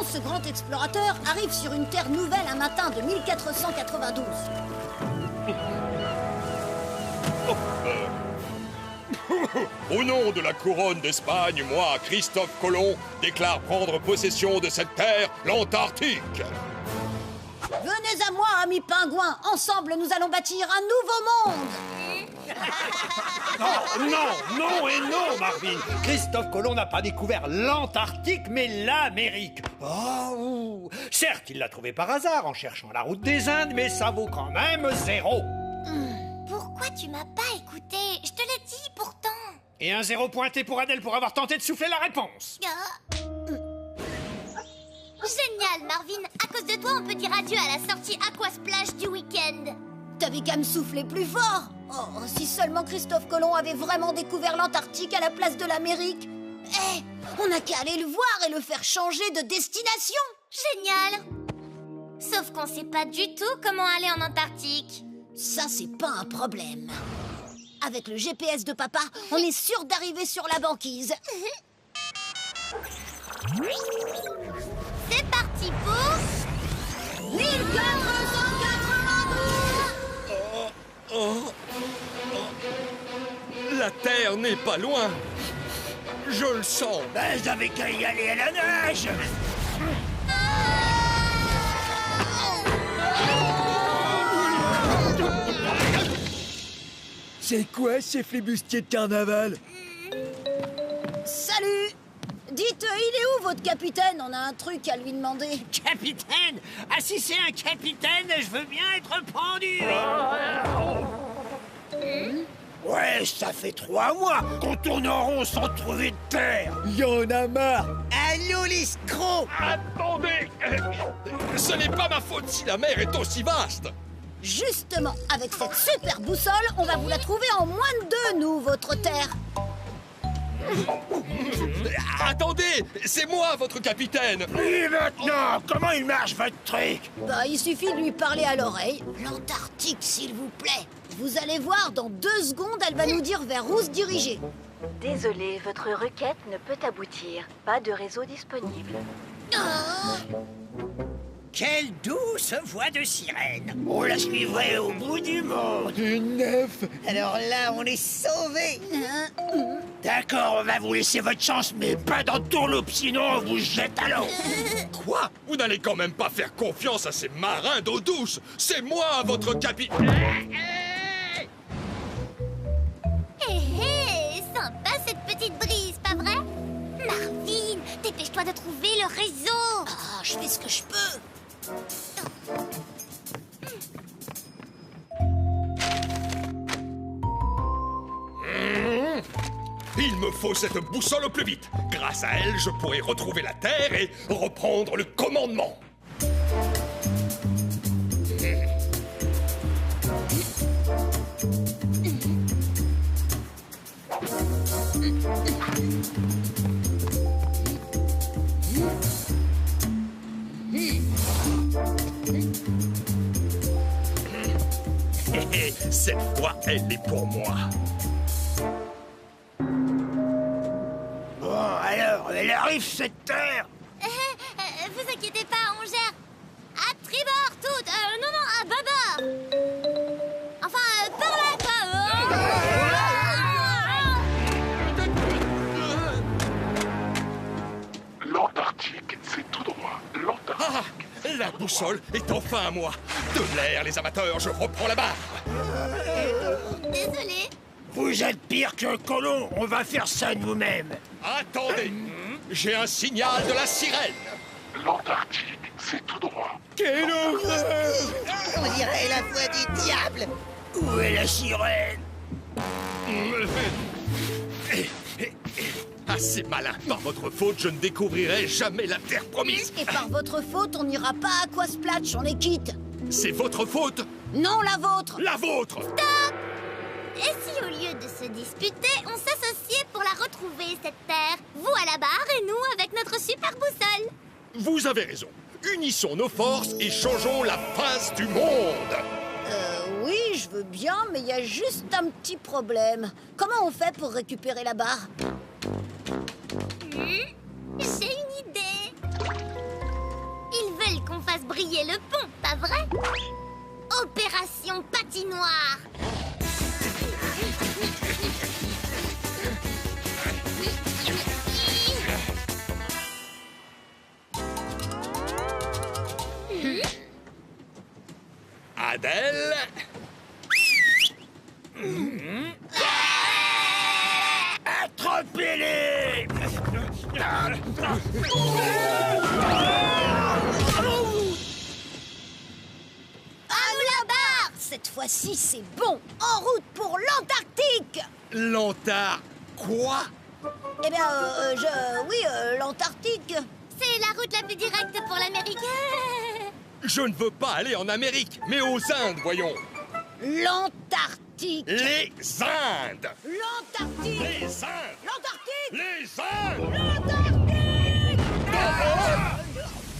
ce grand explorateur arrive sur une terre nouvelle un matin de 1492. Au nom de la couronne d'Espagne, moi, Christophe Colomb, déclare prendre possession de cette terre, l'Antarctique. Venez à moi, amis pingouins. Ensemble, nous allons bâtir un nouveau monde. Non et non, Marvin. Christophe Colomb n'a pas découvert l'Antarctique, mais l'Amérique. Oh, certes, il l'a trouvé par hasard en cherchant la route des Indes, mais ça vaut quand même 0. Pourquoi tu m'as pas écouté? Je te l'ai dit pourtant. Et un 0 pointé pour Adèle pour avoir tenté de souffler la réponse. Génial, Marvin. À cause de toi, on peut dire adieu à la sortie Aquasplash du week-end. T'avais qu'à me souffler plus fort. Oh, si seulement Christophe Colomb avait vraiment découvert l'Antarctique à la place de l'Amérique. On n'a qu'à aller le voir et le faire changer de destination. Génial. Sauf qu'on sait pas du tout comment aller en Antarctique. Ça, c'est pas un problème. Avec le GPS de papa, on est sûr d'arriver sur la banquise. C'est parti pour 1492. La terre n'est pas loin. Je le sens. Ben, j'avais qu'à y aller à la nage. C'est quoi ces flibustiers de carnaval? Salut. Dites, il est où votre capitaine? On a un truc à lui demander. Capitaine? Ah, si c'est un capitaine, je veux bien être pendu. Ouais, ça fait 3 mois qu'on tourne en rond sans trouver de terre. Y en a marre. Allô, l'escroc! Attendez. Ce n'est pas ma faute si la mer est aussi vaste. Justement, avec cette super boussole, on va vous la trouver en moins de 2, nous, votre terre. Attendez, c'est moi votre capitaine. Et maintenant, comment il marche votre truc? Bah, il suffit de lui parler à l'oreille. L'Antarctique, s'il vous plaît. Vous allez voir, dans 2 secondes, elle va nous dire vers où se diriger. Désolé, votre requête ne peut aboutir. Pas de réseau disponible. Quelle douce voix de sirène! On la suivrait au bout du monde! Une nef. Alors là, on est sauvés! D'accord, on va vous laisser votre chance, mais pas dans tourloupe, sinon on vous jette à l'eau! Quoi? Vous n'allez quand même pas faire confiance à ces marins d'eau douce. C'est moi votre capitaine. Sympa cette petite brise, pas vrai? Marvin, dépêche-toi de trouver le réseau. Ah, je fais ce que je peux. Il me faut cette boussole au plus vite. Grâce à elle, je pourrai retrouver la Terre et reprendre le commandement. Cette fois, elle est pour moi. Bon, alors, elle arrive cette terre! Vous inquiétez pas, on gère. À tribord toutes. Non, à bâbord. Enfin, par là, quoi. L'Antarctique, c'est tout droit. L'Antarctique. Ah, la boussole est enfin à moi. De l'air, les amateurs, je reprends la barre. Désolée. Vous êtes pire qu'un colon, on va faire ça nous-mêmes! Attendez, j'ai un signal de la sirène. L'Antarctique, c'est tout droit. Quelle horreur! On dirait la voix du diable! Où est la sirène? Assez malin. Par votre faute, je ne découvrirai jamais la terre promise. Et par votre faute, on n'ira pas à Aquasplash, on est quitte. C'est votre faute. Non, la vôtre. La vôtre. Et si au lieu de se disputer, on s'associait pour la retrouver, cette terre? Vous à la barre et nous avec notre super boussole. Vous avez raison. Unissons nos forces et changeons la face du monde. Oui, je veux bien, mais il y a juste un petit problème. Comment on fait pour récupérer la barre? J'ai une idée. quadriller le pont, pas vrai? Opération patinoire. Adèle. Attrapez-les! À nous la barre! Cette fois-ci, c'est bon. En route pour l'Antarctique. Quoi? Eh bien, oui, l'Antarctique. C'est la route la plus directe pour l'Amérique. Je ne veux pas aller en Amérique, mais aux Indes, voyons. L'Antarctique. Les Indes. L'Antarctique. Les Indes. L'Antarctique. Les Indes. L'Antarctique.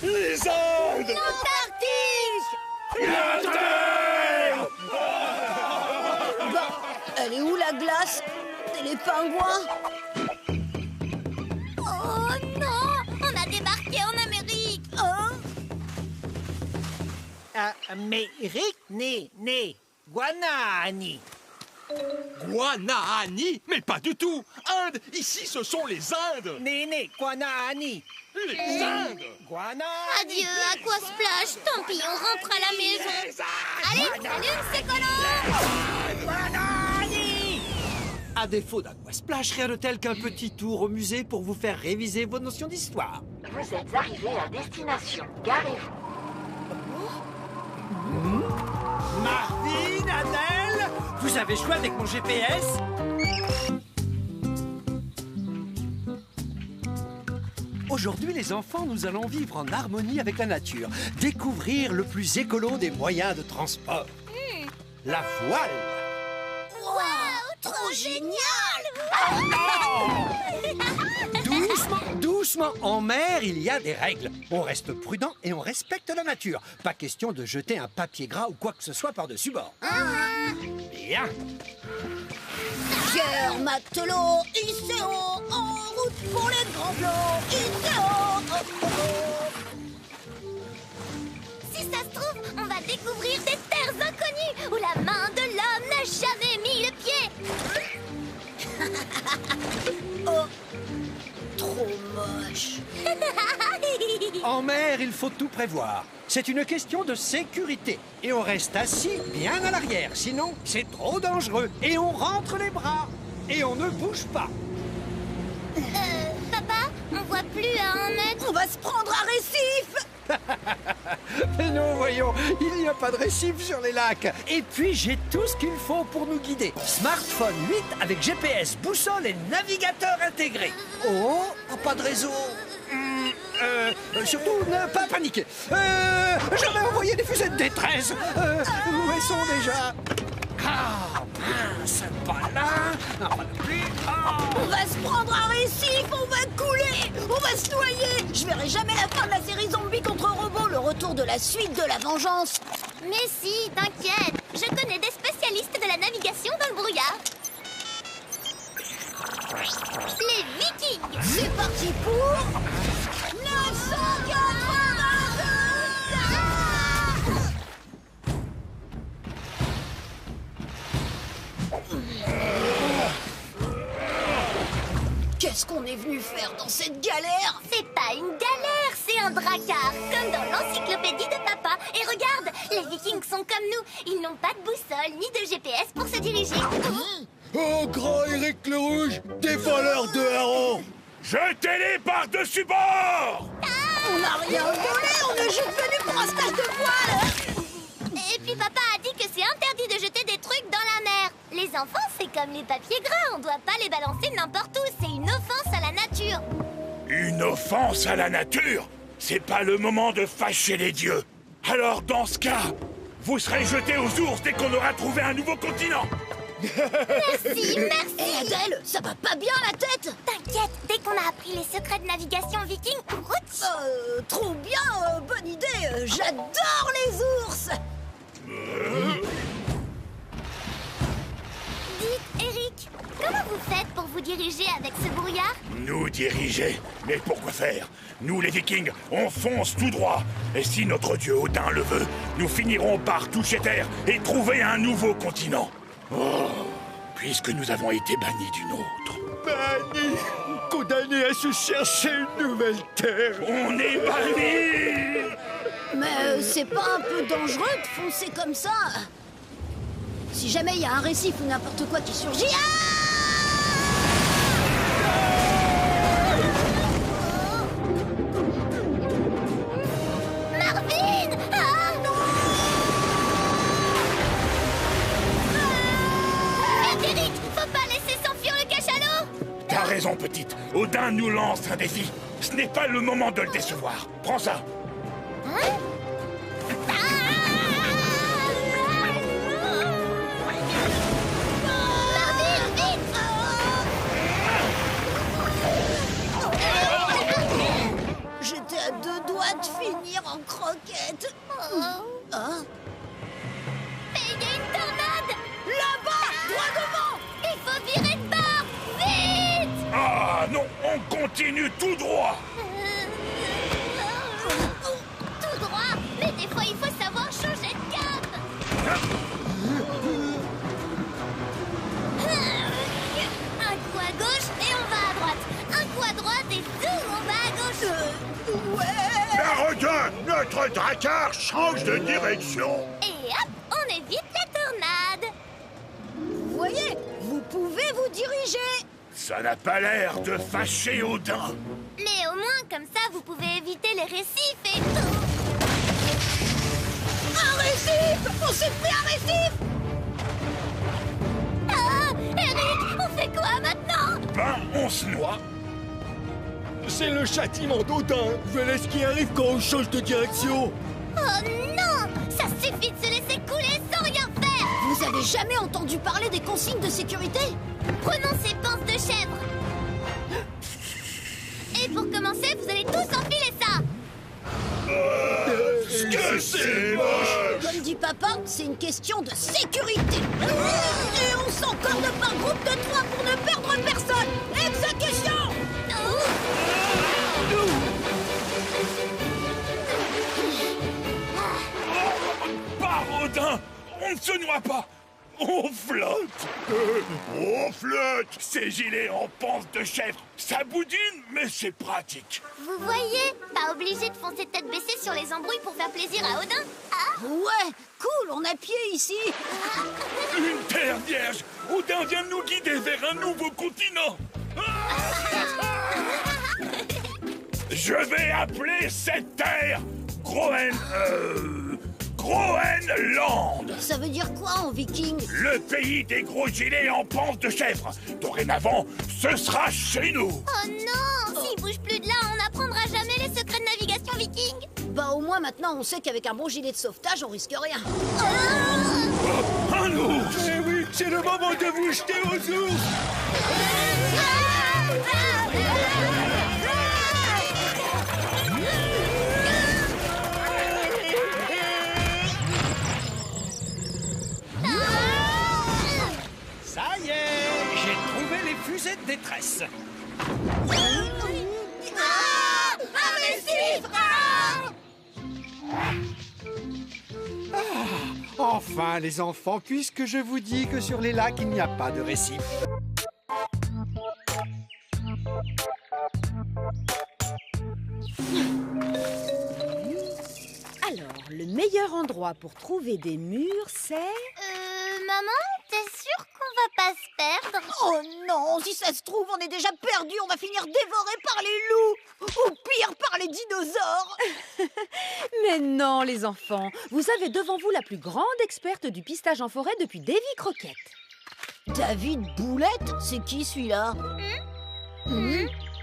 Les Indes. L'Antarctique. Bah, elle est où la glace? Et les pingouins? Oh non! On a débarqué en Amérique! Hein? Amérique, né, Guanahani. Guanahani? Mais pas du tout. Inde. Ici, ce sont les Indes. Né, Guanahani. Les Indes. Guanahani. Adieu, Aquasplash! Tant pis, on rentre à la maison! Allez, salut, c'est collant! À défaut d'Aquasplash, rien de tel qu'un petit tour au musée pour vous faire réviser vos notions d'histoire. Vous êtes arrivé à destination. Garez-vous. Marvin, Adèle, vous avez joué avec mon GPS? Aujourd'hui, les enfants, nous allons vivre en harmonie avec la nature, découvrir le plus écolo des moyens de transport. La voile. Waouh, trop génial! Doucement, en mer, il y a des règles. On reste prudent et on respecte la nature. Pas question de jeter un papier gras ou quoi que ce soit par-dessus bord. Bien. Pierre, matelot, hissez-haut, en route pour les grands flots, hissez-haut, oh, oh, oh. Si ça se trouve, on va découvrir des terres inconnues où la main de l'homme n'a jamais mis le pied! Oh, trop moche. En mer, il faut tout prévoir. C'est une question de sécurité. Et on reste assis bien à l'arrière. Sinon, c'est trop dangereux. Et on rentre les bras. Et on ne bouge pas. Papa, on voit plus à 1 mètre. On va se prendre un récif. Mais non, voyons, il n'y a pas de récif sur les lacs. Et puis, j'ai tout ce qu'il faut pour nous guider. Smartphone 8 avec GPS, boussole et navigateur intégré. Oh, pas de réseau. Surtout, ne pas paniquer. J'avais envoyé des fusées de détresse. Où elles sont déjà? Ah, mince, pas là. Non, pas non plus. On va se prendre un récif, on va couler, on va se noyer. Je verrai jamais la fin de la série Zombie contre robots, le retour de la suite de la vengeance. Mais si, t'inquiète, je connais des spécialistes de la navigation dans le brouillard. Les Vikings! C'est parti pour 982. Qu'est-ce qu'on est venu faire dans cette galère? C'est pas une galère, c'est un dracard, comme dans l'encyclopédie de papa. Et regarde, les Vikings sont comme nous, ils n'ont pas de boussole ni de GPS pour se diriger. Oh, grand Éric le Rouge, des voleurs de harengs! Jetez-les par-dessus bord. On n'a rien volé, on est juste venu pour un stage de voile. Et puis papa a dit que c'est interdit de jeter des trucs dans la mer. Les enfants, c'est comme les papiers gras, on doit pas les balancer n'importe où, c'est une offense à la nature. Une offense à la nature? C'est pas le moment de fâcher les dieux. Alors dans ce cas, vous serez jetés aux ours dès qu'on aura trouvé un nouveau continent. Merci, merci. Hé Adèle, ça va pas bien la tête? T'inquiète, dès qu'on a appris les secrets de navigation viking, route. Trop bien, bonne idée, j'adore les ours. Dites, Eric, comment vous faites pour vous diriger avec ce brouillard? Nous diriger? Mais pourquoi faire? Nous, les Vikings, on fonce tout droit. Et si notre dieu Odin le veut, nous finirons par toucher terre et trouver un nouveau continent. Oh, puisque nous avons été bannis d'une autre. Banni, condamné à se chercher une nouvelle terre. On est bannis! Mais c'est pas un peu dangereux de foncer comme ça? Si jamais il y a un récif ou n'importe quoi qui surgit... Marvin! Ah non! Eric, faut pas laisser s'enfuir le cachalot! T'as raison, petite. Odin nous lance un défi. Ce n'est pas le moment de le décevoir. Prends ça. Marvin, vite! J'étais à 2 doigts de finir en croquette. Ah, Mais il y a une tornade! là-bas, droit devant! Il faut virer de bord! Vite! Ah non, on continue tout droit. Tout droit! Mais des fois, il faut savoir changer de cap! Un coup à gauche et on va à droite! Un coup à droite et zoom, on va à gauche! Ouais! Barodin, notre dracard change de direction. Et hop, on évite la tornade! Vous voyez, vous pouvez vous diriger. Ça n'a pas l'air de fâcher Odin. Mais au moins, comme ça, vous pouvez éviter les récifs et... Un récif! On s'est pris un récif! Ah! Eric, on fait quoi maintenant? Ben, on se noie. C'est le châtiment d'Odin. Je laisse qui arrive quand on change de direction. Oh non! Ça suffit de se laisser couler sans rien faire! Vous avez jamais entendu parler des consignes de sécurité? Prenons ces pinces de chèvre! Et pour commencer, vous allez tous enfiler ça! Que c'est moche. Comme dit papa, c'est une question de sécurité. Et on s'encorde par groupe de 3 pour ne perdre personne. Exécution! Pas Odin. On ne se noie pas. On flotte. On flotte. Ces gilets en panse de chèvre, ça boudine, mais c'est pratique. Vous voyez? Pas obligé de foncer tête baissée sur les embrouilles pour faire plaisir à Odin. Ah! Ouais, cool, on a pied ici. Une terre vierge. Odin vient de nous guider vers un nouveau continent. Je vais appeler cette terre Groenland. Ça veut dire quoi en viking? Le pays des gros gilets en panse de chèvre. Dorénavant, ce sera chez nous. Oh non! S'il bouge plus de là, on n'apprendra jamais les secrets de navigation viking! Bah au moins maintenant on sait qu'avec un bon gilet de sauvetage on risque rien. Un ours. Eh oui, c'est le moment de vous jeter aux ours. Ça y est, j'ai trouvé les fusées de détresse. Un récif! Enfin, les enfants, puisque je vous dis que sur les lacs, il n'y a pas de récif. Alors, le meilleur endroit pour trouver des murs, c'est... Maman, t'es sûre qu'on va pas se perdre? Oh non, si ça se trouve on est déjà perdu, on va finir dévoré par les loups. Ou pire par les dinosaures. Mais non, les enfants, vous avez devant vous la plus grande experte du pistage en forêt depuis Davy Crockett. David Boulette? C'est qui celui-là?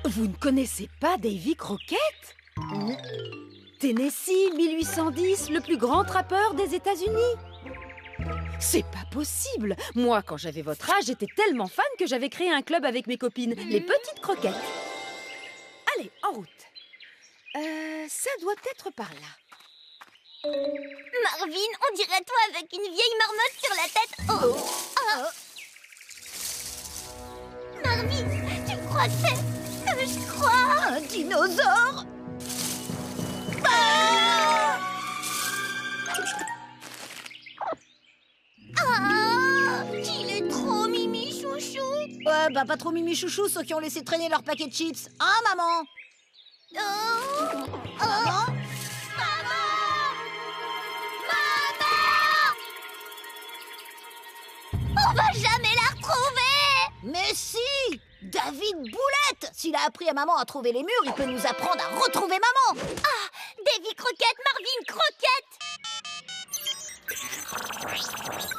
Vous ne connaissez pas Davy Crockett? Tennessee, 1810, le plus grand trappeur des États-Unis. C'est pas possible. Moi, quand j'avais votre âge, j'étais tellement fan que j'avais créé un club avec mes copines, les petites croquettes. Allez, en route. Ça doit être par là. Marvin, on dirait toi avec une vieille marmotte sur la tête. Oh! crois que c'est ce que je crois. Un dinosaure. Il est trop mimi chouchou. Ouais, bah pas trop mimi chouchou, ceux qui ont laissé traîner leur paquet de chips. Hein, maman? Maman. On va jamais la retrouver. Mais si! David Boulette! S'il a appris à maman à trouver les murs, il peut nous apprendre à retrouver maman! Ah, Davy Croquette, Marvin Croquette.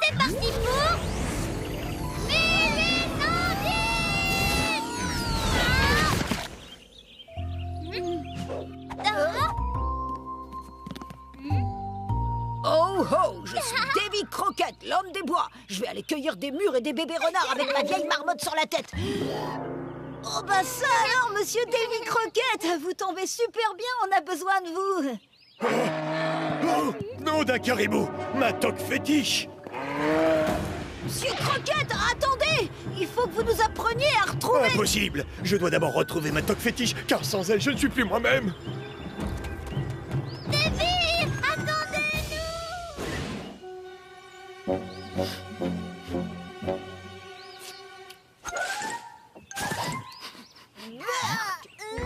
C'est parti pour... Oh ho! Je suis Davy Croquette, l'homme des bois! Je vais aller cueillir des mûres et des bébés renards avec ma vieille marmotte sur la tête! Oh bah ça alors, monsieur Davy Croquette! Vous tombez super bien, on a besoin de vous! Oh, nom d'un caribou, ma toque fétiche. Monsieur Croquette, attendez! Il faut que vous nous appreniez à retrouver... Impossible. Je dois d'abord retrouver ma toque fétiche, car sans elle, je ne suis plus moi-même. Davy, attendez-nous.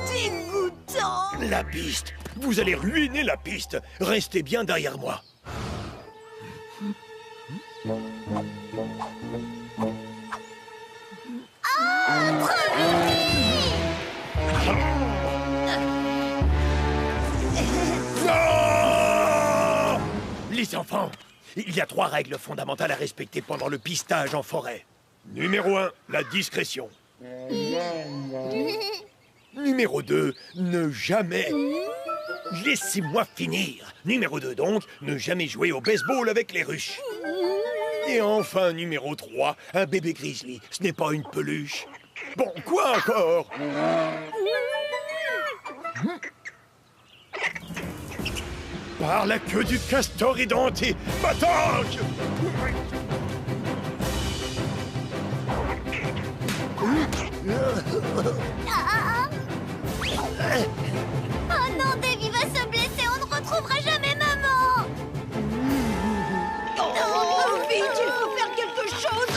Dégoûtant! La piste. Vous allez ruiner la piste. Restez bien derrière moi. Non! Les enfants, il y a 3 règles fondamentales à respecter pendant le pistage en forêt. Numéro 1, la discrétion. Numéro 2, ne jamais... Laissez-moi finir. Numéro 2 donc, ne jamais jouer au baseball avec les ruches. Et enfin, numéro 3, un bébé grizzly, ce n'est pas une peluche. Bon, quoi encore? Par la queue du castor édenté, ma toque! Oh non, Davy va se blesser, on ne retrouvera jamais maman. Oh, vite, il faut faire quelque chose!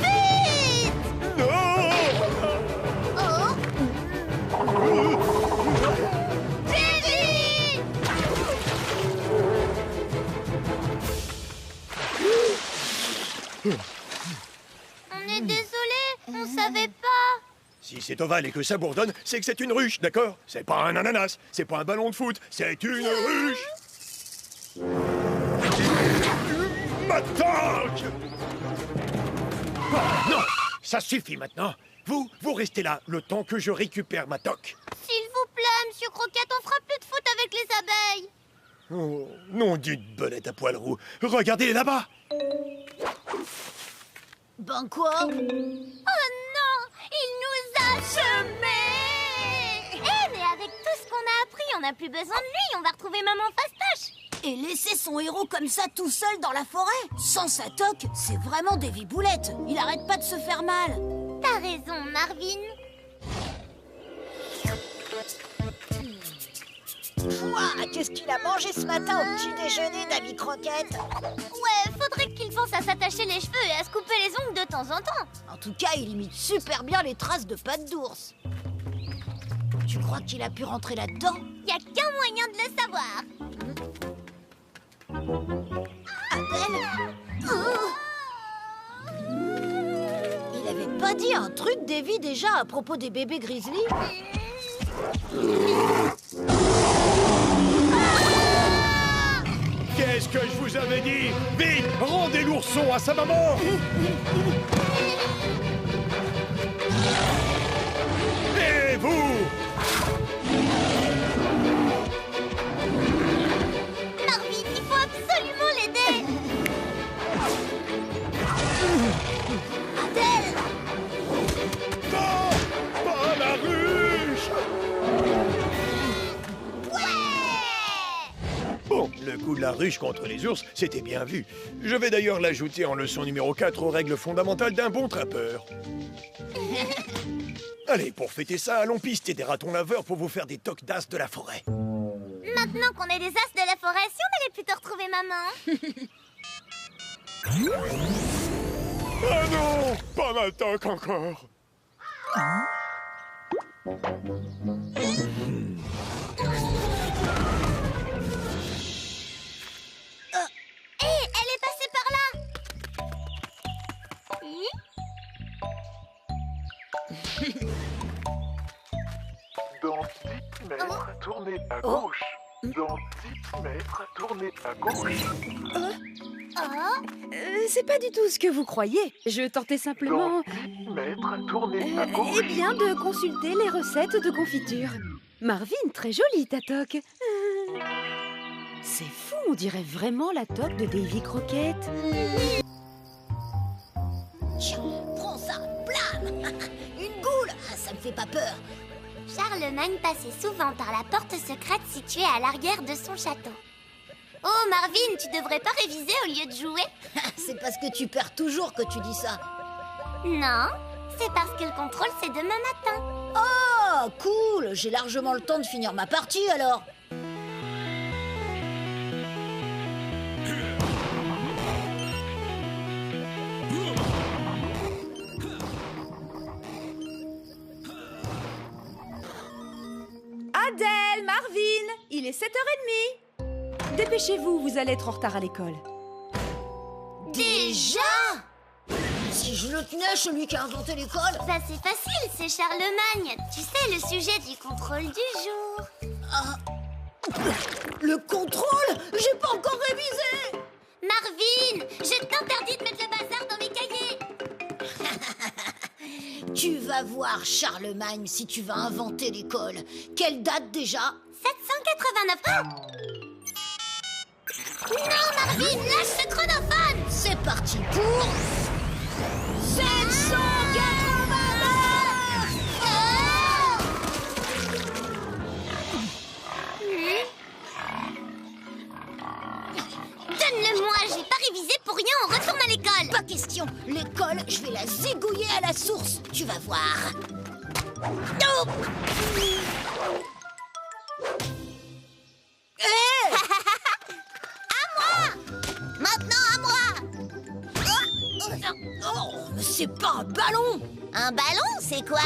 Vite! Non! Oh! Davy! On est désolé, on savait pas. Si c'est ovale et que ça bourdonne, c'est que c'est une ruche, d'accord? C'est pas un ananas, c'est pas un ballon de foot, c'est une ruche! Ma toque! Ah, non! Ça suffit maintenant! Vous restez là, le temps que je récupère ma toque. S'il vous plaît, Monsieur Croquette, on fera plus de foot avec les abeilles. Oh, non d'une belette à poil roux. Regardez là-bas! Ben quoi? Oh non! Il nous a semés! Eh, mais avec tout ce qu'on a appris, on n'a plus besoin de lui. On va retrouver Maman Fastache. Et laisser son héros comme ça tout seul dans la forêt? Sans sa toque, c'est vraiment Davy Boulette. Il arrête pas de se faire mal. T'as raison, Marvin. Ouah, qu'est-ce qu'il a mangé ce matin au petit déjeuner, Davy Croquette? Ouais, faudrait qu'il pense à s'attacher les cheveux et à se couper les ongles de temps en temps. En tout cas, il imite super bien les traces de pattes d'ours. Tu crois qu'il a pu rentrer là-dedans? Y a qu'un moyen de le savoir. Adèle? Oh! Il avait pas dit un truc, Davy, déjà, à propos des bébés grizzly? Qu'est-ce que je vous avais dit? Vite, rendez l'ourson à sa maman! Et vous? Marvin, il faut absolument l'aider. Adèle! Non! Pas la ruche! Ouais! Bon, le coup de la ruche contre les ours, c'était bien vu. Je vais d'ailleurs l'ajouter en leçon numéro 4 aux règles fondamentales d'un bon trappeur. Allez, pour fêter ça, allons pister des ratons laveurs pour vous faire des toques d'as de la forêt. Maintenant qu'on est des as de la forêt, si on allait plutôt retrouver maman. Ah non, pas ma toque encore. Hé, elle est passée par là. Dans 10 mètres, tournez à gauche. Dans 10 mètres, tournez à gauche. C'est pas du tout ce que vous croyez. Je tentais simplement... Dans 10 mètres, tournez à gauche. Eh bien, de consulter les recettes de confiture. Marvin, très jolie ta toque. C'est fou, on dirait vraiment la toque de Davy Croquette. Tiens, prends ça, blam. Une boule. Ah, ça me fait pas peur. Charlemagne passait souvent par la porte secrète située à l'arrière de son château. Oh, Marvin, tu devrais pas réviser au lieu de jouer? C'est parce que tu perds toujours que tu dis ça. Non, c'est parce que le contrôle, c'est demain matin. Oh, cool. J'ai largement le temps de finir ma partie, alors. Adèle, Marvin, il est 7h30. Dépêchez-vous, vous allez être en retard à l'école. Déjà? Si je le tenais, celui qui a inventé l'école. Bah c'est facile, c'est Charlemagne. Tu sais, le sujet du contrôle du jour. Ah. Le contrôle? J'ai pas encore révisé. Marvin, je t'interdis de mettre le bazar dans mes cahiers. Tu vas voir, Charlemagne, si tu vas inventer l'école. Quelle date déjà? 789. Non, Marvin, lâche ce chronophone. C'est parti pour... 789. Donne-le-moi, j'ai pas révisé pour rien, on retourne à l'école. Pas question. L'école, je vais la zigouiller à la source. Tu vas voir. Non. Hé. Maintenant à moi. Oh, mais c'est pas un ballon. Un ballon, c'est quoi?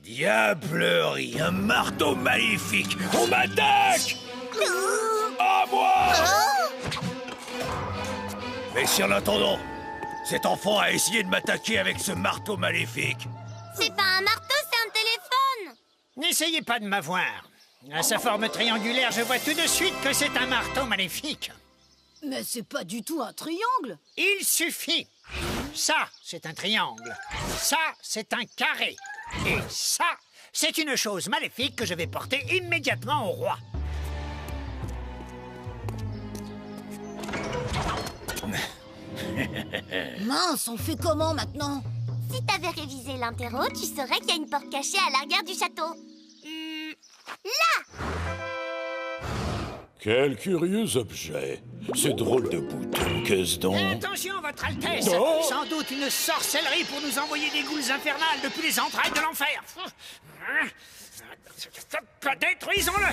Diablerie, un marteau maléfique. On m'attaque. À moi. Mais si en attendant, cet enfant a essayé de m'attaquer avec ce marteau maléfique. C'est pas un marteau, c'est un téléphone. N'essayez pas de m'avoir. À sa forme triangulaire, je vois tout de suite que c'est un marteau maléfique. Mais c'est pas du tout un triangle. Il suffit. Ça, c'est un triangle. Ça, c'est un carré. Et ça, c'est une chose maléfique que je vais porter immédiatement au roi. Mince, on fait comment maintenant? Si t'avais révisé l'interro, tu saurais qu'il y a une porte cachée à l'arrière du château. Là! Quel curieux objet. Ce drôle de bouton, qu'est-ce donc? Attention, votre Altesse. Non. Sans doute une sorcellerie pour nous envoyer des goules infernales depuis les entrailles de l'enfer. Détruisons-le.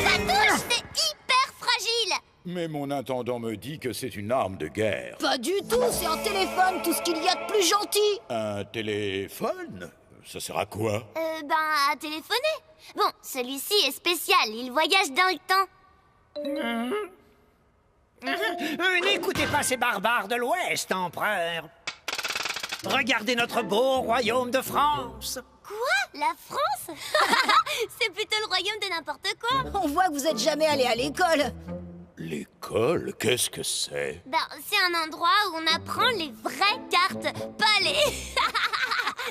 Ça touche, c'est hyper fragile. Mais mon intendant me dit que c'est une arme de guerre. Pas du tout, c'est un téléphone, tout ce qu'il y a de plus gentil. Un téléphone? Ça sert à quoi? À téléphoner. Bon, celui-ci est spécial, il voyage dans le temps. N'écoutez pas ces barbares de l'Ouest, empereur. Regardez notre beau royaume de France. Quoi? La France? C'est plutôt le royaume de n'importe quoi. On voit que vous êtes jamais allé à l'école. L'école? Qu'est-ce que c'est? C'est un endroit où on apprend les vraies cartes, pas les...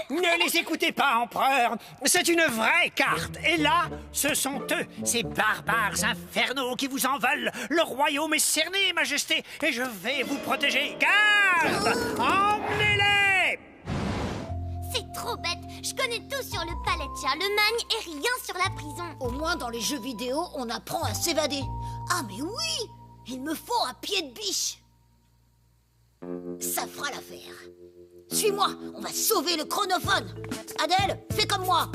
Ne les écoutez pas, empereur. C'est une vraie carte. Et là, ce sont eux, ces barbares infernaux qui vous en veulent. Le royaume est cerné, majesté, et je vais vous protéger. Garde! Emmenez-les! C'est trop bête. Je Je connais tout sur le palais de Charlemagne et rien sur la prison. Au moins dans les jeux vidéo, on apprend à s'évader. Ah mais oui, il me faut un pied de biche. Ça fera l'affaire. Suis-moi, on va sauver le chronophone. Adèle, fais comme moi.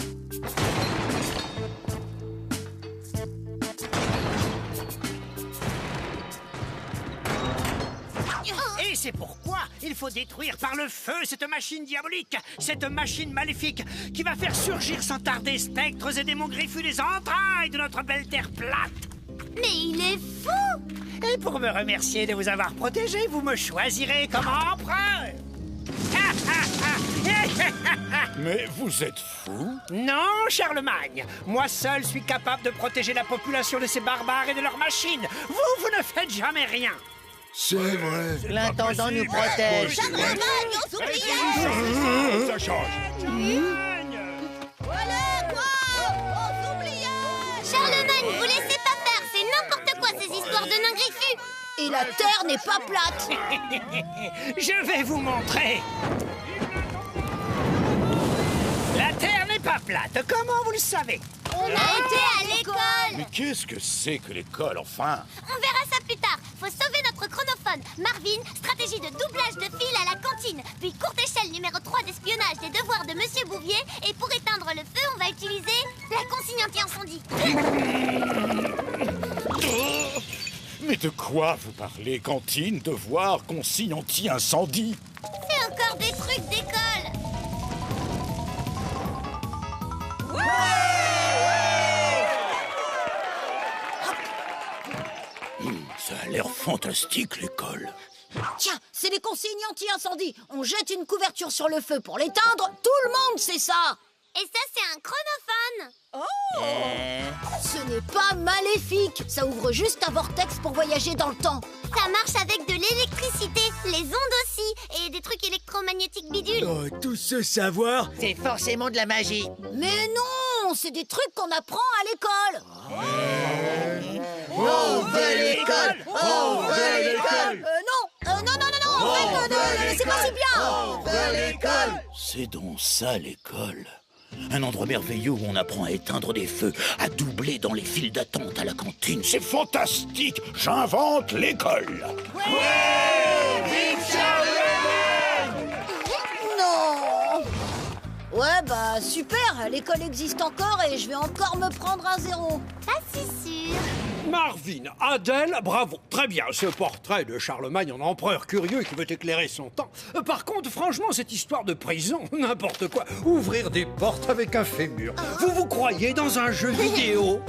Et c'est pourquoi il faut détruire par le feu cette machine diabolique, cette machine maléfique qui va faire surgir sans tarder spectres et démons griffus des entrailles de notre belle terre plate. Mais il est fou! Et pour me remercier de vous avoir protégé, vous me choisirez comme empereur. Mais vous êtes fou? Non, Charlemagne. Moi seul suis capable de protéger la population de ces barbares et de leurs machines. Vous ne faites jamais rien. C'est vrai. L'intendant nous protège. Charlemagne, on s'oubliait. Ça change. Voilà quoi, on s'oubliait. Charlemagne, vous laissez pas faire, c'est n'importe quoi ces histoires de nains griffus. Et la terre n'est pas plate. Je vais vous montrer. La terre n'est pas plate. Comment vous le savez? On a été à l'école. Mais qu'est-ce que c'est que l'école, enfin? On verra ça plus tard. Faut sauver notre chronophone. Marvin, stratégie de doublage de fil à la cantine. Puis courte échelle numéro 3 d'espionnage des devoirs de Monsieur Bouvier. Et pour éteindre le feu, on va utiliser la consigne anti-incendie. Mais de quoi vous parlez? Cantine, devoir, consigne anti-incendie? C'est encore des trucs d'école. Ça a l'air fantastique, l'école. Tiens, c'est les consignes anti-incendie. On jette une couverture sur le feu pour l'éteindre. Tout le monde sait ça. Et ça, c'est un chronophone. Ce n'est pas maléfique. Ça ouvre juste un vortex pour voyager dans le temps. Ça marche avec de l'électricité, les ondes aussi, et des trucs électromagnétiques bidules. Oh, tout ce savoir, c'est forcément de la magie. Mais non, c'est des trucs qu'on apprend à l'école. On veut l'école. On veut l'école. Non, en fait, c'est pas si bien. On veut l'école. C'est donc ça, l'école. Un endroit merveilleux où on apprend à éteindre des feux, à doubler dans les files d'attente à la cantine. C'est fantastique. J'invente l'école. Non. Ouais, bah super, l'école existe encore et je vais encore me prendre un 0. Pas si sûr. Marvin, Adèle, bravo. Très bien, ce portrait de Charlemagne en empereur curieux qui veut éclairer son temps. Par contre, franchement, cette histoire de prison, n'importe quoi. Ouvrir des portes avec un fémur. Vous vous croyez dans un jeu vidéo?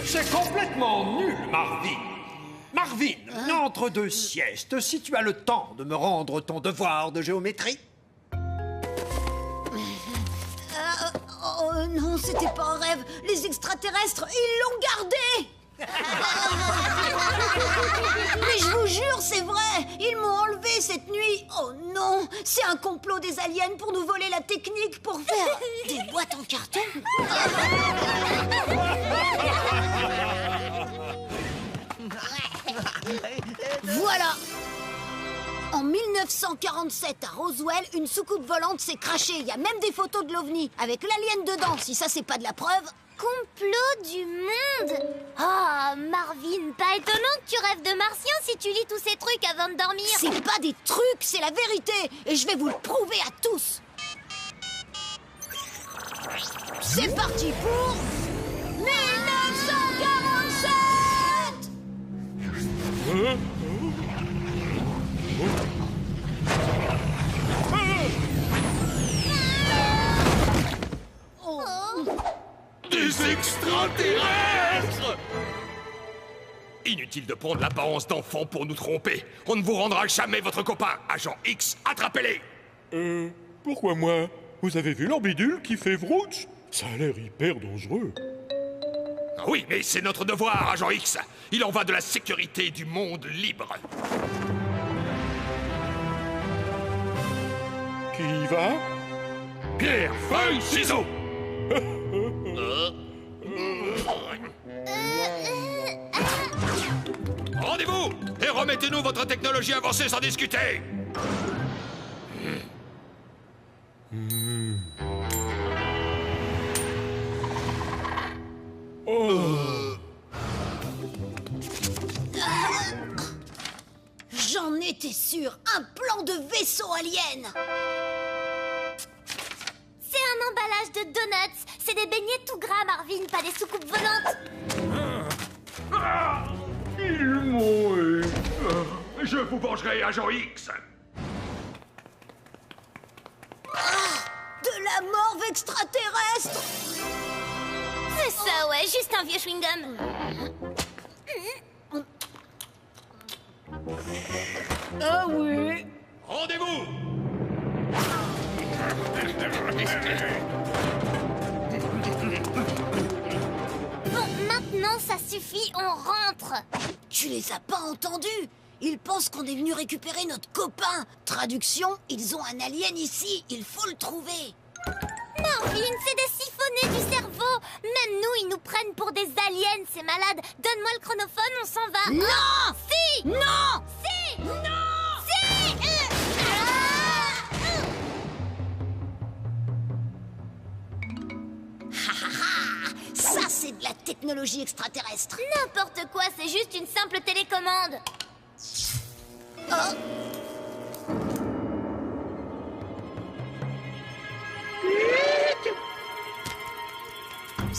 C'est complètement nul, Marvin. Marvin, entre deux siestes, si tu as le temps de me rendre ton devoir de géométrie. Oh non, c'était pas un rêve. Les extraterrestres, ils l'ont gardé. Mais je vous jure, c'est vrai. Ils m'ont enlevé cette nuit. Oh non, c'est un complot des aliens pour nous voler la technique pour faire des boîtes en carton. Voilà. En 1947, à Roswell, une soucoupe volante s'est crashée. Il y a même des photos de l'OVNI, avec l'alien dedans, si ça c'est pas de la preuve. Complot du monde. Oh, Marvin, pas étonnant que tu rêves de martiens si tu lis tous ces trucs avant de dormir. C'est pas des trucs, c'est la vérité. Et je vais vous le prouver à tous. C'est parti pour 1947. Des extraterrestres! Inutile de prendre l'apparence d'enfant pour nous tromper. On ne vous rendra jamais votre copain. Agent X, attrapez-les! Pourquoi moi? Vous avez vu leur bidule qui fait vrouch? Ça a l'air hyper dangereux. Oui, mais c'est notre devoir, Agent X. Il en va de la sécurité du monde libre. Qui y va? Pierre, feuille, ciseaux. Rendez-vous et remettez-nous votre technologie avancée sans discuter. J'en étais sûr, un plan de vaisseau alien. C'est un emballage de donuts. C'est des beignets tout gras, Marvin, pas des soucoupes volantes. Ils m'ont eu. Je vous vengerai, Agent X. De la morve extraterrestre. C'est ça, ouais, juste un vieux chewing-gum. Ah oui. Rendez-vous. Bon, maintenant ça suffit, on rentre. Tu les as pas entendus? Ils pensent qu'on est venu récupérer notre copain. Traduction, ils ont un alien ici, il faut le trouver. Marvin, c'est des siphonnés du cerveau. Même nous, ils nous prennent pour des aliens, c'est malade. Donne-moi le chronophone, on s'en va. Non! Si! Non! Si! Non! Si! Ça, c'est de la technologie extraterrestre. N'importe quoi, c'est juste une simple télécommande. Oh.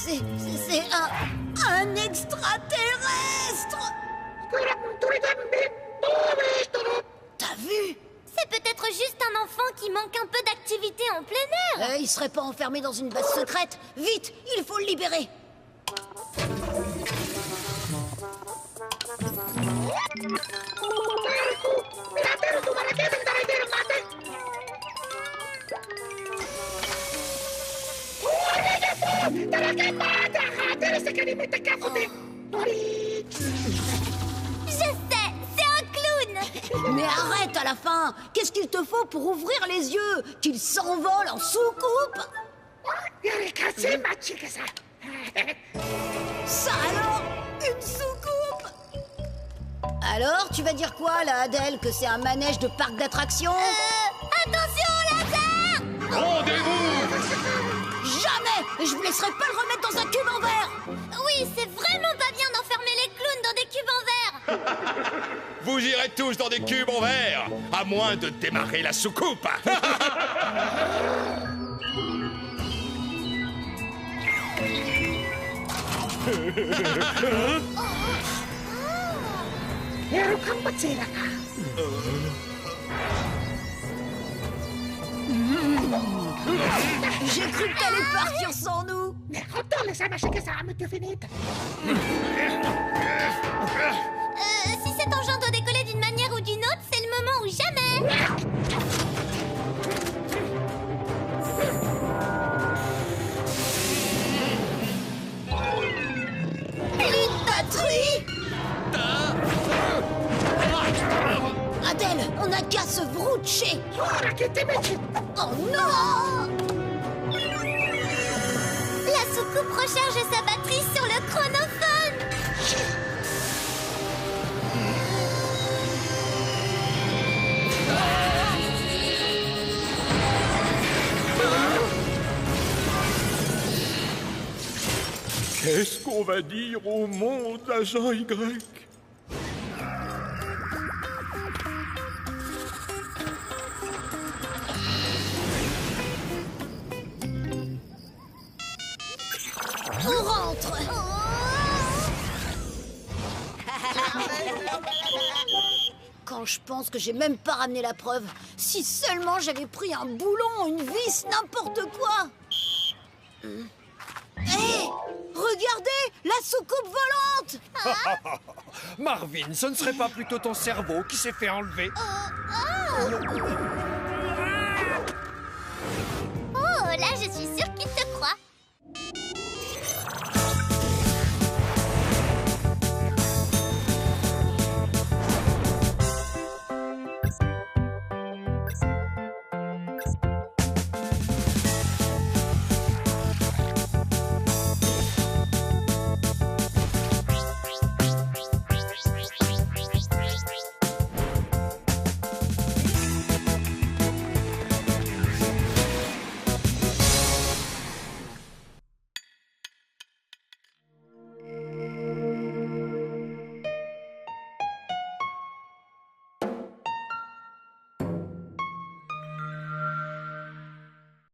C'est un extraterrestre. T'as vu? C'est peut-être juste un enfant qui manque un peu d'activité en plein air. Il serait pas enfermé dans une base secrète. Vite, il faut le libérer. Je sais, c'est un clown. Mais arrête à la fin. Qu'est-ce qu'il te faut pour ouvrir les yeux? Qu'il s'envole en soucoupe? Ça alors? Une soucoupe? Alors, tu vas dire quoi là, Adèle? Que c'est un manège de parc d'attractions? Attention, laser! Rendez-vous! Jamais! Je vous laisserai pas le remettre dans un cube en verre! Oui, c'est vraiment pas bien d'enfermer les clowns dans des cubes en verre. Vous irez tous dans des cubes en verre, à moins de démarrer la soucoupe. J'ai cru que t'allais partir sans nous! Si cet engin doit décoller d'une manière ou d'une autre, c'est le moment ou jamais. Plus de batterie! Adèle, on n'a qu'à se vroucher! Oh non! La soucoupe recharge sa batterie sur le chronophone. Qu'est-ce qu'on va dire au monde, Agent Y? On rentre! Quand je pense que j'ai même pas ramené la preuve. Si seulement j'avais pris un boulon, une vis, n'importe quoi! Hé! Regardez! La soucoupe volante! Marvin, ce ne serait pas plutôt ton cerveau qui s'est fait enlever?